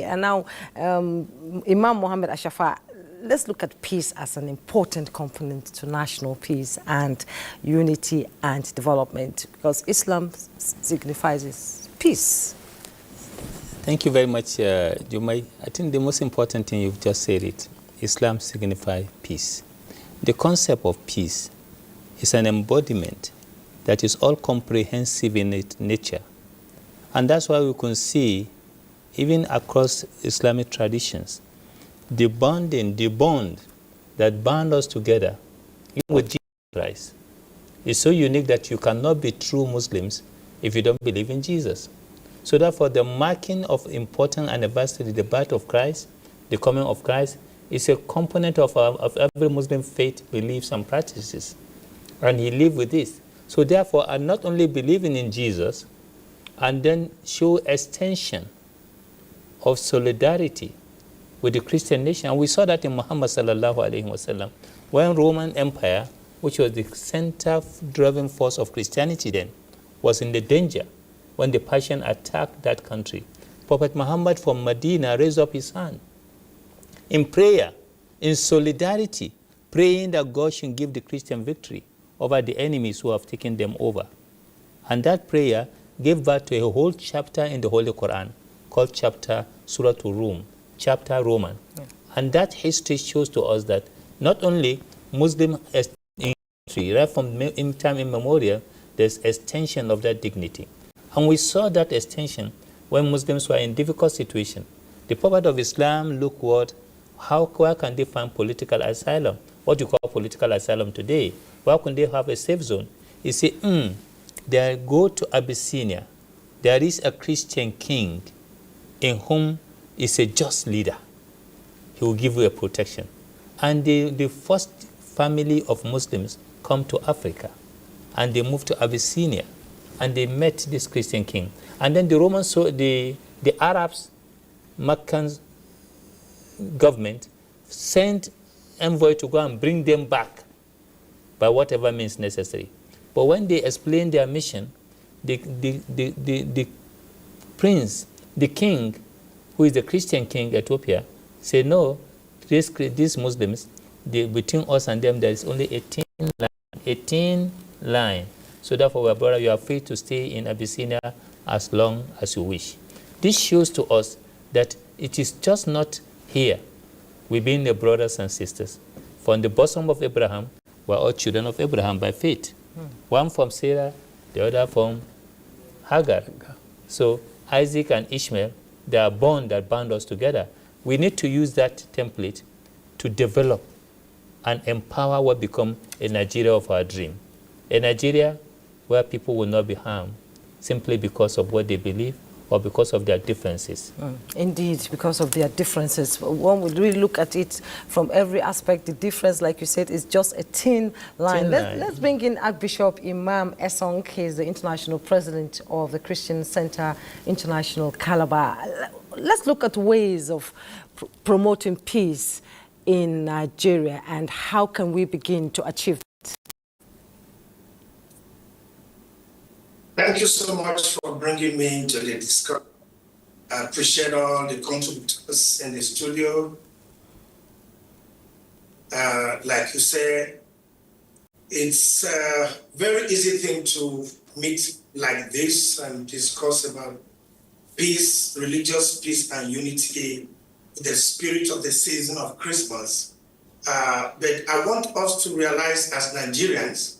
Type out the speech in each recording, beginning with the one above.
And now, Imam Mohammed Ashafa, let's look at peace as an important component to national peace and unity and development, because Islam signifies peace. Thank you very much, Jumai. I think the most important thing you've just said it. Islam signifies peace. The concept of peace is an embodiment that is all comprehensive in its nature. And that's why we can see, even across Islamic traditions, the bond that bound us together, even with Jesus Christ, is so unique that you cannot be true Muslims if you don't believe in Jesus. So therefore, the marking of important anniversary, the birth of Christ, the coming of Christ, is a component of every Muslim faith, beliefs, and practices. And he lived with this. So therefore, I'm not only believing in Jesus, and then show extension of solidarity with the Christian nation. And we saw that in Muhammad sallallahu alaihi wasallam, when Roman Empire, which was the center driving force of Christianity then, was in the danger when the Persian attacked that country. Prophet Muhammad from Medina raised up his hand in prayer, in solidarity, praying that God should give the Christian victory over the enemies who have taken them over. And that prayer gave birth to a whole chapter in the Holy Quran called chapter Surah to Rum, chapter Roman. Yeah. And that history shows to us that not only Muslim history, right from time immemorial, there's extension of that dignity. And we saw that extension when Muslims were in difficult situation. The Prophet of Islam looked where can they find political asylum? What you call political asylum today? Where can they have a safe zone? He said, they go to Abyssinia. There is a Christian king in whom is a just leader. He will give you a protection. And the first family of Muslims come to Africa, and they move to Abyssinia, and they met this Christian king. And then the Romans, so the Arabs, Meccan government sent envoy to go and bring them back by whatever means necessary. But when they explained their mission, the prince, the king, who is the Christian king, Ethiopia, said, no, these Muslims, between us and them, there is only 18 line. So therefore, brother, you are free to stay in Abyssinia as long as you wish. This shows to us that it is just not here. We being the brothers and sisters. From the bosom of Abraham, we are all children of Abraham by faith. One from Sarah, the other from Hagar. So Isaac and Ishmael, they are bond that bound us together. We need to use that template to develop and empower what become a Nigeria of our dream. A Nigeria where people will not be harmed simply because of what they believe or because of their differences. Indeed, because of their differences. One would really look at it from every aspect. The difference, like you said, is just a thin line. Let's bring in Archbishop Imam Esong. He is the international president of the Christian Center International Calabar. Let's look at ways of promoting peace in Nigeria, and how can we begin to achieve that? Thank you so much for bringing me into the discussion. I appreciate all the contributors in the studio. Like you said, it's a very easy thing to meet like this and discuss about peace, religious peace and unity, the spirit of the season of Christmas. But I want us to realize as Nigerians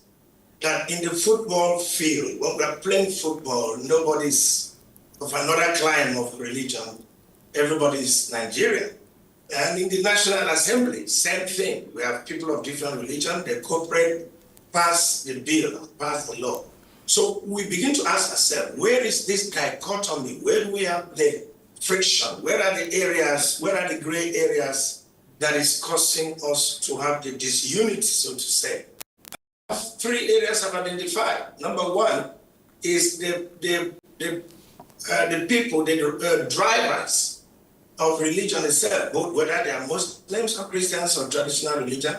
that in the football field, when we're playing football, nobody's of another clan of religion. Everybody's Nigerian. And in the National Assembly, same thing. We have people of different religion, they cooperate, pass the bill, pass the law. So we begin to ask ourselves, where is this dichotomy? Where do we have the friction? Where are the areas, where are the gray areas that is causing us to have the disunity, so to say? Three areas I've identified. Number one is the people, the drivers of religion itself, both whether they are Muslims or Christians or traditional religion,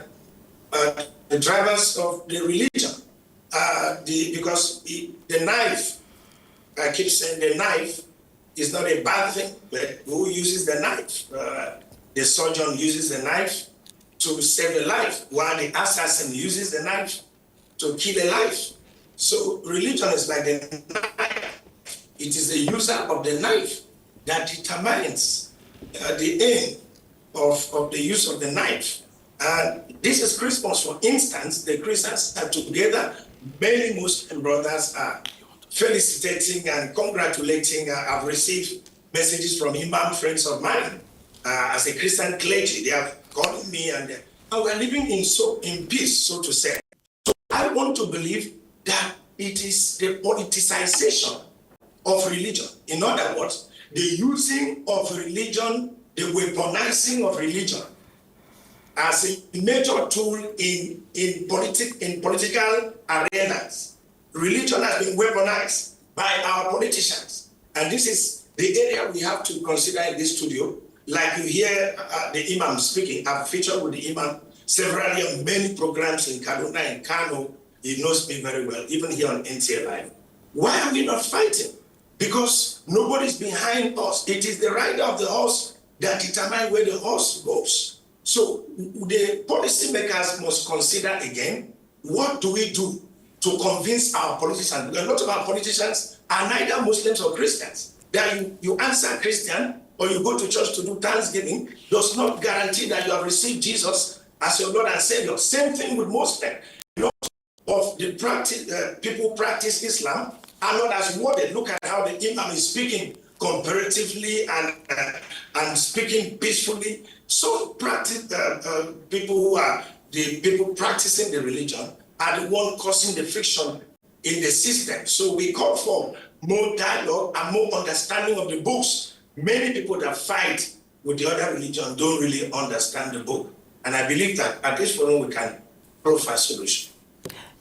the drivers of the religion. Because the knife, I keep saying the knife is not a bad thing, but who uses the knife? The surgeon uses the knife to save a life, while the assassin uses the knife to kill a life. So religion is like the knife. It is the user of the knife that determines the aim of the use of the knife. And this is Christmas, for instance. The Christians are together. Many Muslim brothers are felicitating and congratulating. I've received messages from imam friends of mine as a Christian clergy. They have called me, and we're living in peace, so to say. So I want to believe that it is the politicization of religion. In other words, the using of religion, the weaponizing of religion as a major tool in political arenas. Religion has been weaponized by our politicians. And this is the area we have to consider in this studio. Like you hear the imam speaking, I've featured with the imam severally on many programs in Kaduna and Kano. He knows me very well, even here on NTA Live. Why are we not fighting? Because nobody's behind us. It is the rider of the horse that determines where the horse goes. So the policymakers must consider again, what do we do to convince our politicians? A lot of our politicians are neither Muslims or Christians. That you answer Christian or you go to church to do Thanksgiving does not guarantee that you have received Jesus as your Lord and Savior. Same thing with Muslims. A lot of the people who practice Islam are not as worded. Look at how the imam is speaking comparatively and speaking peacefully. So people who are the people practicing the religion are the one causing the friction in the system. So we call for more dialogue and more understanding of the books. Many people that fight with the other religion don't really understand the book. And I believe that at this point we can provide solution.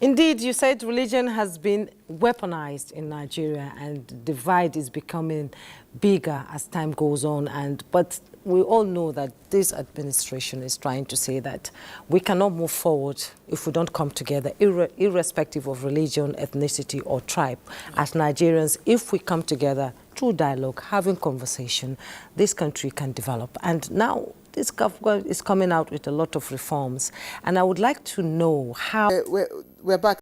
Indeed, you said religion has been weaponized in Nigeria and the divide is becoming bigger as time goes on. But we all know that this administration is trying to say that we cannot move forward if we don't come together, irrespective of religion, ethnicity, or tribe. As Nigerians, if we come together through dialogue, having conversation, this country can develop. And now this government is coming out with a lot of reforms. And I would like to know how... We're back.